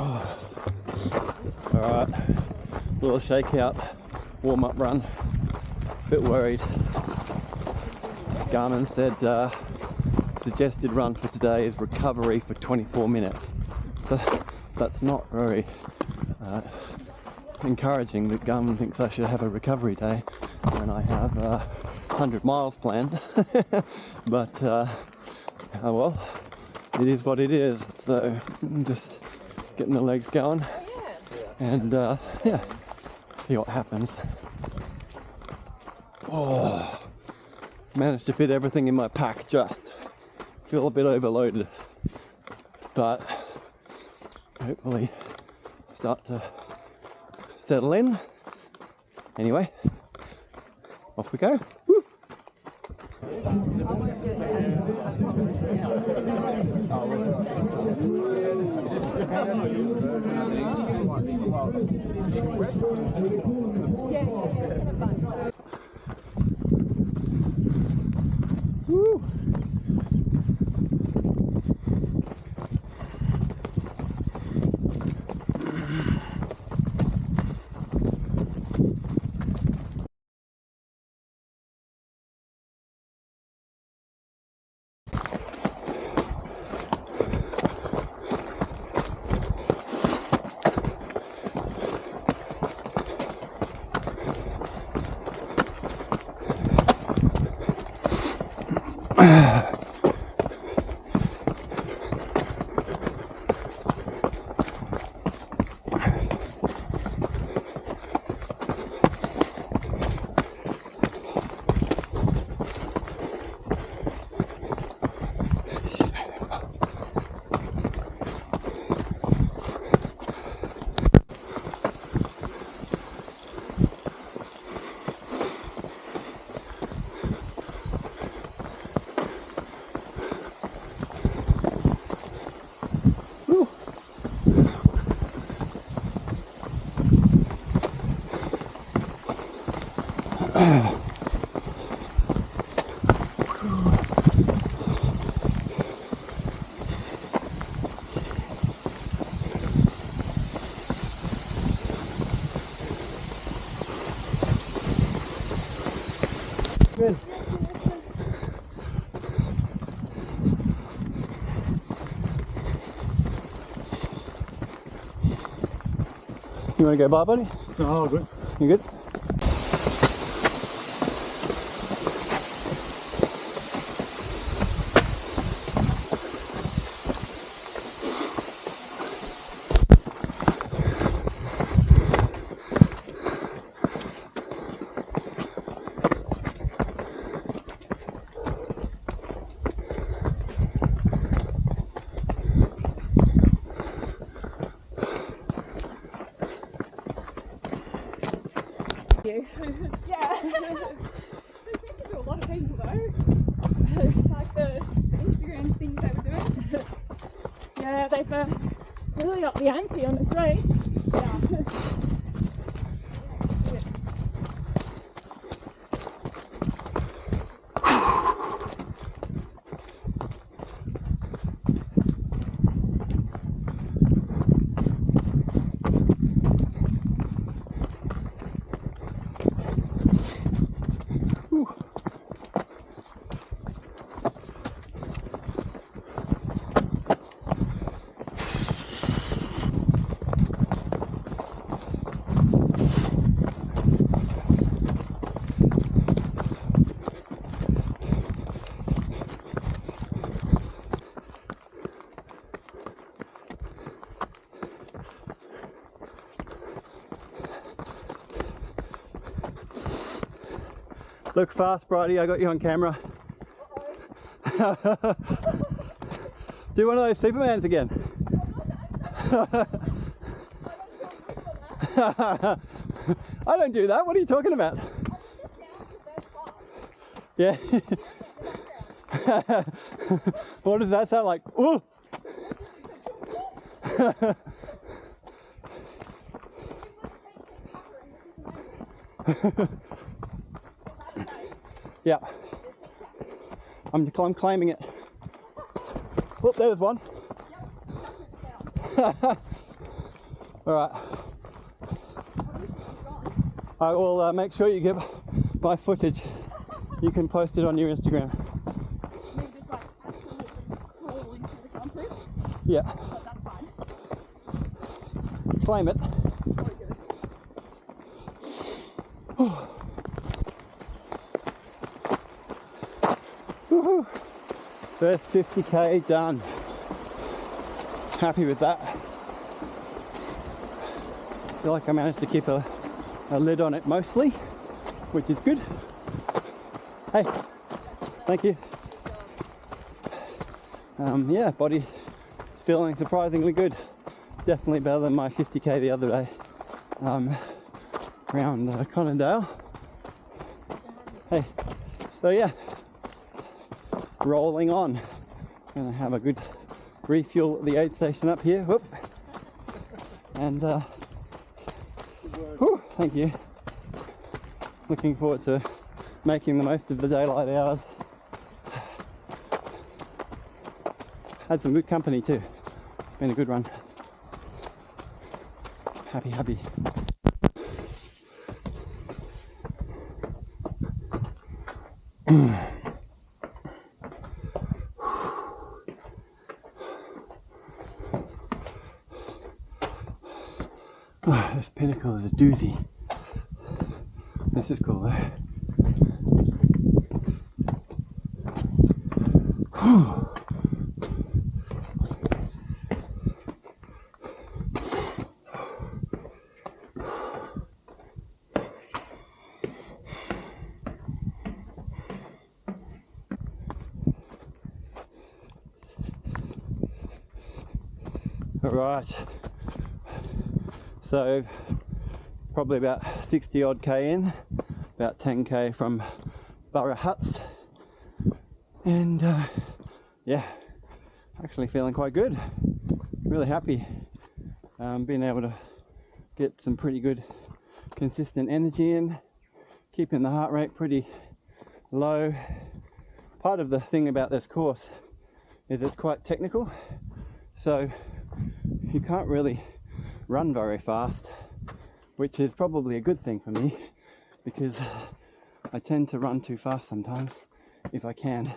Alright, little shakeout, warm-up run. Bit worried. Garmin said suggested run for today is recovery for 24 minutes. So that's not very encouraging that Garmin thinks I should have a recovery day when I have 100 miles planned. But oh well, it is what it is. So I'm just getting the legs going and yeah, see what happens. Oh, managed to fit everything in my pack, just feel a bit overloaded, but hopefully start to settle in. Anyway, off we go. Woo. Woo. Good. You want to go by, buddy? Oh, good. You good? Yeah. They seem to do a lot of people though. Like the Instagram things they were doing. Yeah, they've really upped the ante on this race. Yeah. Look fast, Bridie, I got you on camera. Do one of those Supermans again. I don't do that, what are you talking about? Yeah. What does that sound like? Ooh. Yeah, I'm claiming it. Oh, there's one. Alright. I will make sure you get my footage. You can post it on your Instagram. Maybe just like absolutely crawling through the concrete. Yeah. But that's fine. Claim it. Woohoo! First 50k done. Happy with that. Feel like I managed to keep a lid on it mostly, which is good. Hey, thank you. Yeah, body's feeling surprisingly good. Definitely better than my 50k the other day. Around Conondale. Hey, so yeah, rolling on. Gonna have a good refuel at the aid station up here. Whoop. And whew, thank you. Looking forward to making the most of the daylight hours. Had some good company too. It's been a good run. Happy, happy. Oh, this Pinnacle is a doozy. This is cool though. Whew. All right. So probably about 60 odd K in, about 10k from Borough Huts, and yeah, actually feeling quite good, really happy. Being able to get some pretty good consistent energy in, keeping the heart rate pretty low. Part of the thing about this course is it's quite technical, so you can't really run very fast, which is probably a good thing for me because I tend to run too fast sometimes if I can,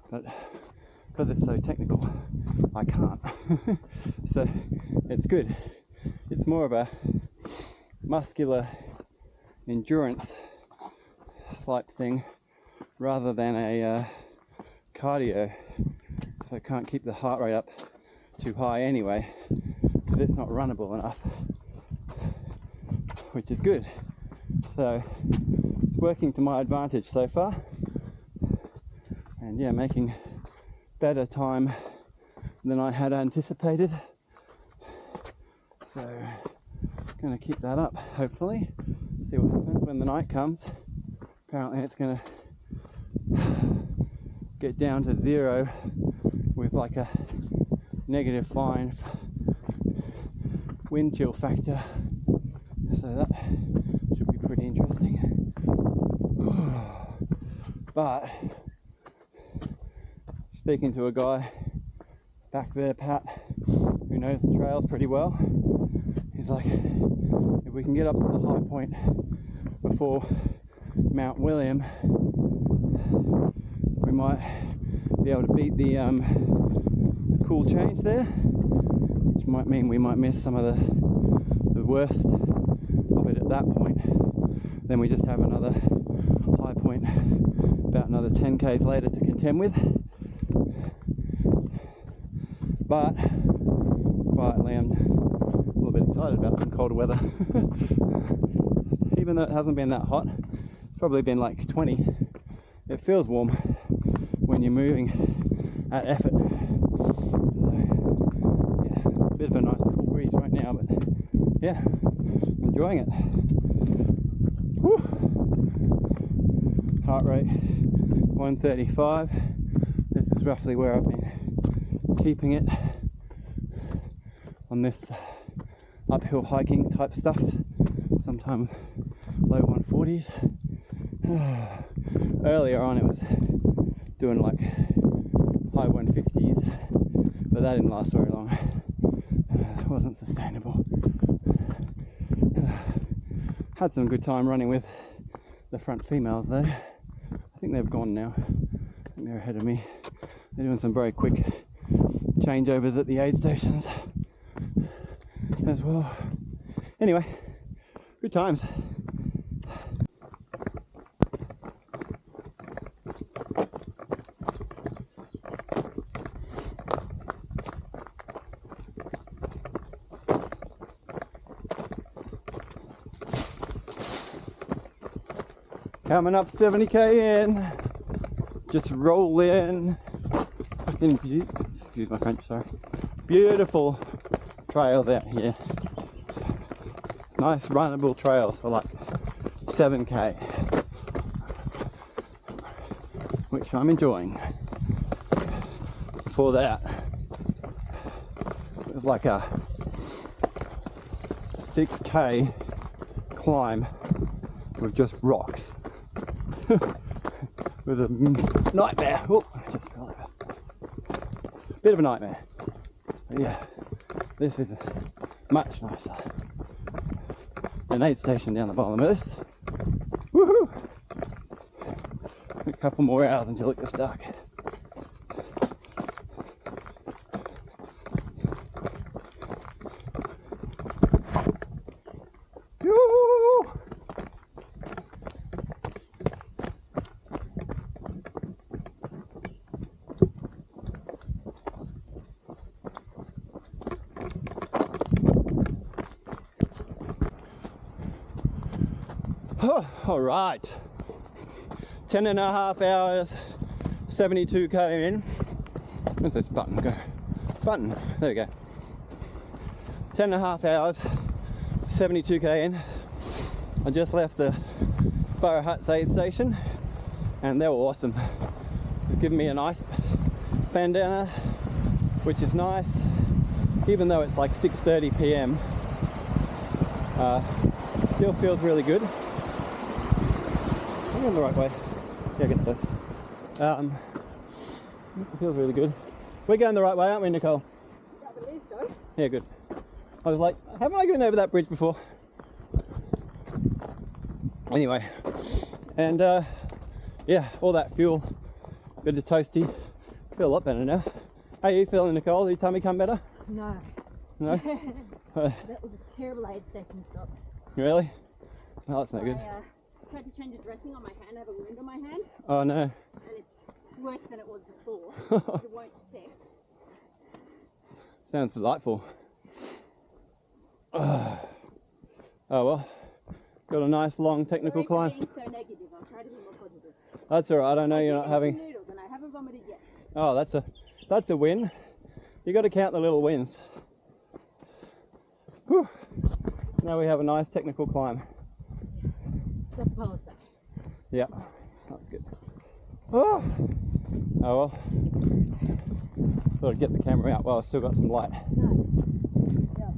but because it's so technical I can't. So it's good. It's more of a muscular endurance type thing rather than a cardio, so I can't keep the heart rate up too high anyway because it's not runnable enough, which is good. So it's working to my advantage so far, and yeah, making better time than I had anticipated. So gonna keep that up, hopefully. See what happens when the night comes. Apparently it's gonna get down to 0 with like a -5 wind chill factor, so that should be pretty interesting. But speaking to a guy back there, Pat, who knows the trails pretty well, he's like, if we can get up to the high point before Mount William, we might be able to beat the cool change there, which might mean we might miss some of the worst of it at that point. Then we just have another high point about another 10 k's later to contend with. But quietly I'm a little bit excited about some colder weather. Even though it hasn't been that hot, it's probably been like 20. It feels warm when you're moving at effort. So yeah, a bit of a nice cool breeze right now, but yeah, enjoying it. Whew. Heart rate 135. This is roughly where I've been keeping it on this uphill hiking type stuff, sometimes low 140s. Earlier on it was doing like high 150s, but that didn't last very long. It wasn't sustainable. Had some good time running with the front females though. I think they've gone now. I think they're ahead of me. They're doing some very quick changeovers at the aid stations as well. Anyway, good times. Coming up 70k in, just roll in. Fucking excuse my French, sorry. Beautiful trails out here. Nice runnable trails for like 7k, which I'm enjoying. Before that, it was like a 6k climb with just rocks. With a nightmare. Oh, I just fell over. Bit of a nightmare. But yeah, this is much nicer. An aid station down the bottom of this. Woohoo! A couple more hours until it gets dark. Oh, all right, 10.5 hours, 72k in. Where's this button go? Button, there we go. 10.5 hours, 72k in. I just left the Borough Huts aid station and they were awesome. They've given me a nice bandana, which is nice, even though it's like 6:30 p.m. Still feels really good. I'm going the right way. Yeah, I guess so. It feels really good. We're going the right way, aren't we, Nicole? I believe so. Yeah, good. I was like, haven't I gone over that bridge before? Anyway, and yeah, all that fuel, bit of toasty. Feel a lot better now. How are you feeling, Nicole? Did your tummy come better? No. No? That was a terrible aid station stop. Really? Oh, that's not good. I tried to change the dressing on my hand. I have a wound on my hand. Oh no. And it's worse than it was before. It won't stick. Sounds delightful. Oh well, got a nice long technical climb. Being so negative, I'll try to be more positive. That's alright, I know you're not having... noodles and I haven't vomited yet. Oh, that's a win. You got to count the little wins. Whew. Now we have a nice technical climb. That's well as that. Yeah, that's good. Oh well. Thought I'd get the camera out while I still got some light. No. Yeah.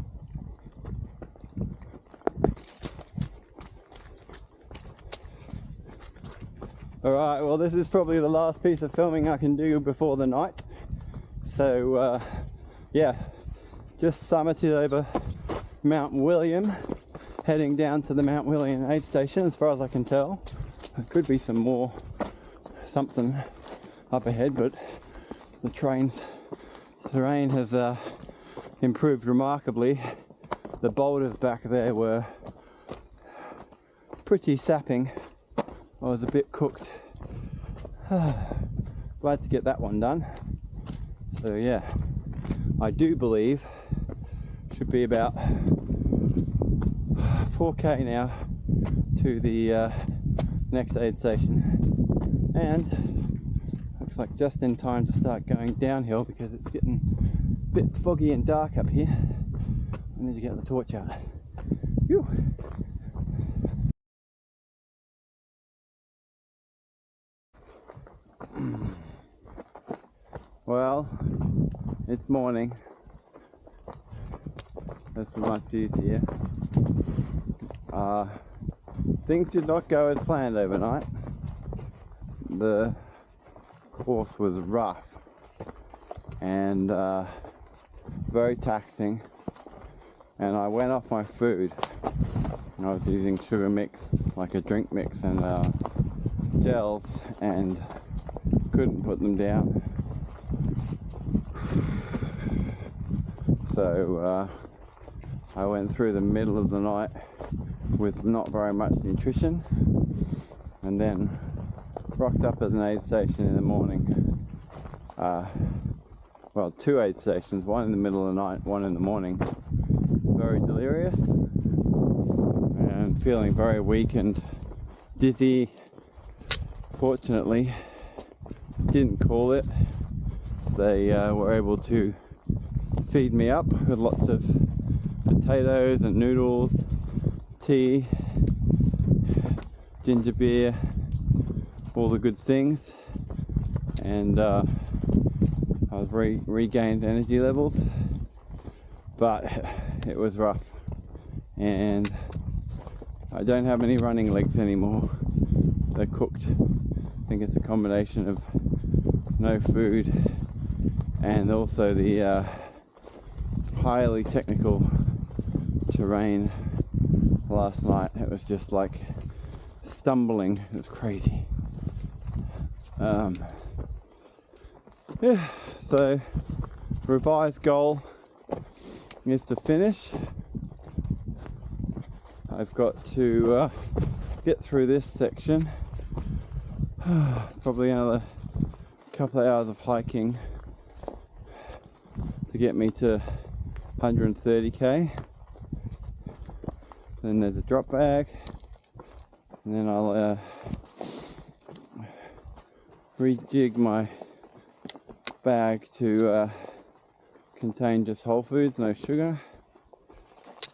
Alright, well this is probably the last piece of filming I can do before the night. So yeah, just summited over Mount William, heading down to the Mount William aid station as far as I can tell. There could be some more something up ahead, but the terrain has improved remarkably. The boulders back there were pretty sapping. I was a bit cooked. Glad to get that one done. So yeah, I do believe should be about 4k now to the next aid station, and looks like just in time to start going downhill because it's getting a bit foggy and dark up here. I need to get the torch out. Whew. Well, it's morning. This is much easier. Things did not go as planned overnight. The course was rough and very taxing, and I went off my food. I was using sugar mix, like a drink mix, and gels, and couldn't put them down. So I went through the middle of the night with not very much nutrition, and then rocked up at an aid station in the morning. Well, 2 aid stations, one in the middle of the night, one in the morning. Very delirious and feeling very weak and dizzy. Fortunately, didn't call it. They were able to feed me up with lots of potatoes and noodles, tea, ginger beer, all the good things, and I was regained energy levels, but it was rough, and I don't have any running legs anymore. They're cooked. I think it's a combination of no food and also the highly technical terrain last night. It was just like stumbling. It was crazy. Yeah, so revised goal is to finish. I've got to get through this section. Probably another couple of hours of hiking to get me to 130k. Then there's a drop bag, and then I'll rejig my bag to contain just whole foods, no sugar.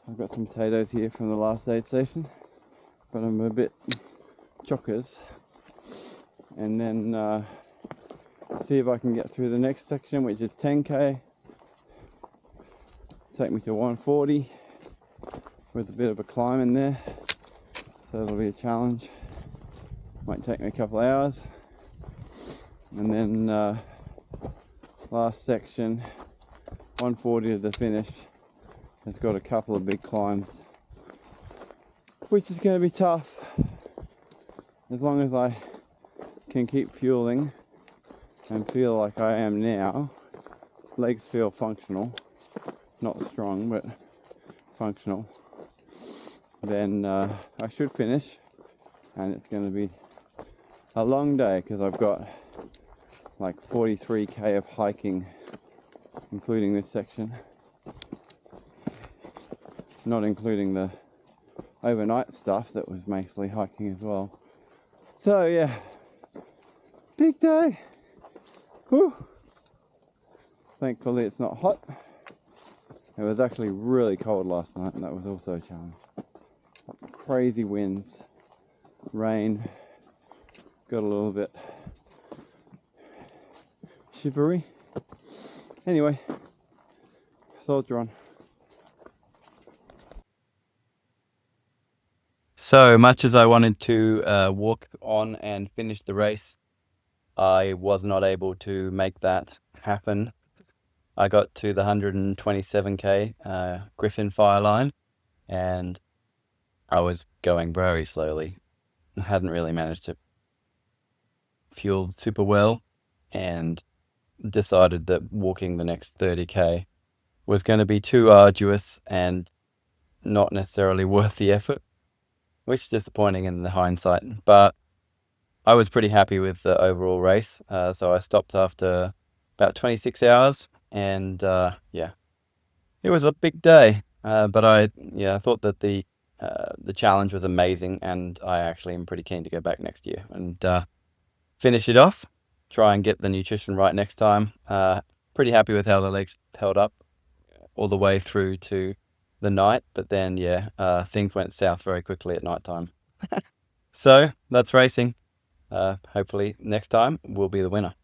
I've got some potatoes here from the last aid station, but I'm a bit chockers. And then see if I can get through the next section, which is 10k. Take me to 140 with a bit of a climb in there, so it'll be a challenge. Might take me a couple of hours. And then last section, 140 to the finish, has got a couple of big climbs, which is going to be tough. As long as I can keep fueling and feel like I am now, legs feel functional, not strong but functional, then I should finish. And it's going to be a long day because I've got like 43k of hiking, including this section, not including the overnight stuff that was mostly hiking as well. So yeah, big day. Whew. Thankfully it's not hot. It was actually really cold last night, and that was also a challenge. Crazy winds, rain, got a little bit shivery. Anyway, soldier on. So much as I wanted to walk on and finish the race, I was not able to make that happen. I got to the 127k Griffin fire line, and I was going very slowly. I hadn't really managed to fuel super well, and decided that walking the next 30k was going to be too arduous and not necessarily worth the effort, which is disappointing in the hindsight. But I was pretty happy with the overall race, so I stopped after about 26 hours, and yeah, it was a big day. But I thought that the challenge was amazing, and I actually am pretty keen to go back next year and finish it off. Try and get the nutrition right next time. Pretty happy with how the legs held up all the way through to the night, but then things went south very quickly at night time. So that's racing. Hopefully next time we'll be the winner.